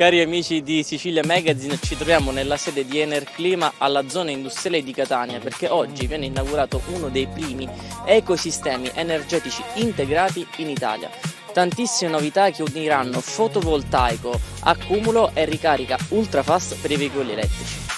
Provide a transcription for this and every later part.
Cari amici di Sicilia Magazine, ci troviamo nella sede di Enerclima alla zona industriale di Catania perché oggi viene inaugurato uno dei primi ecosistemi energetici integrati in Italia. Tantissime novità che uniranno fotovoltaico, accumulo e ricarica ultra fast per i veicoli elettrici.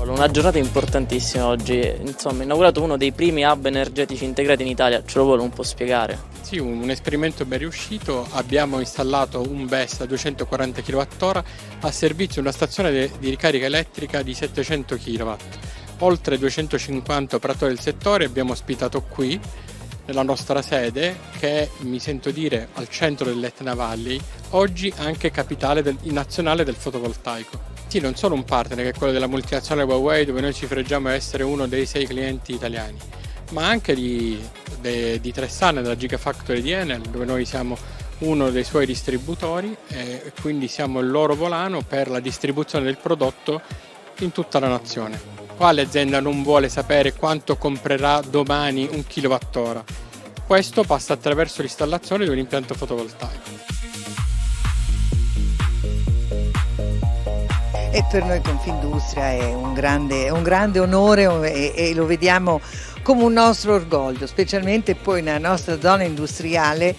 Una giornata importantissima oggi, insomma, è inaugurato uno dei primi hub energetici integrati in Italia, ce lo vuole un po' spiegare? Sì, un esperimento ben riuscito, abbiamo installato un BESS da 240 kWh a servizio di una stazione di ricarica elettrica di 700 kW. Oltre 250 operatori del settore abbiamo ospitato qui, nella nostra sede, che è, mi sento dire, al centro dell'Etna Valley, oggi anche capitale nazionale del fotovoltaico. Sì, non solo un partner che è quello della multinazionale Huawei, dove noi ci freggiamo di essere uno dei 6 clienti italiani, ma anche di Tressan, della Gigafactory di Enel, dove noi siamo uno dei suoi distributori e quindi siamo il loro volano per la distribuzione del prodotto in tutta la nazione. Quale azienda non vuole sapere quanto comprerà domani un kilowattora? Questo passa attraverso l'installazione di un impianto fotovoltaico. E per noi Confindustria è un grande onore e lo vediamo come un nostro orgoglio, specialmente poi nella nostra zona industriale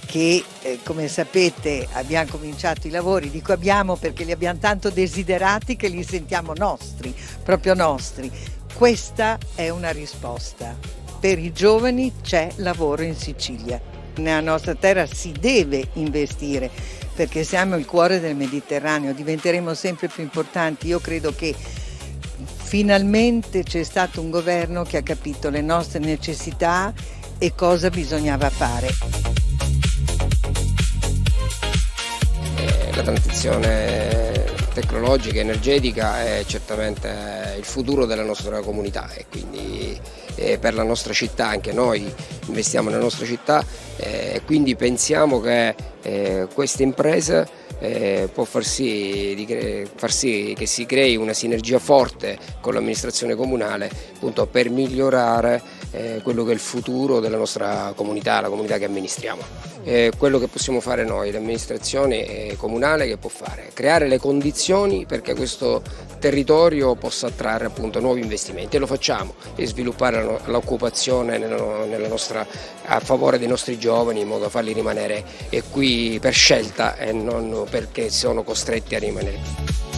che come sapete abbiamo cominciato i lavori, dico abbiamo perché li abbiamo tanto desiderati che li sentiamo nostri, proprio nostri. Questa è una risposta. Per i giovani c'è lavoro in Sicilia. Nella nostra terra si deve investire perché siamo il cuore del Mediterraneo, diventeremo sempre più importanti. Io credo che finalmente c'è stato un governo che ha capito le nostre necessità e cosa bisognava fare. La transizione tecnologica e energetica è certamente il futuro della nostra comunità e quindi per la nostra città, anche noi investiamo nella nostra città e quindi pensiamo che questa impresa può far sì che si crei una sinergia forte con l'amministrazione comunale appunto per migliorare quello che è il futuro della nostra comunità, la comunità che amministriamo. Quello che possiamo fare noi, l'amministrazione comunale, che può fare? Creare le condizioni perché questo territorio possa attrarre appunto nuovi investimenti e lo facciamo, e sviluppare l'occupazione a favore dei nostri giovani in modo da farli rimanere qui per scelta e non perché sono costretti a rimanere.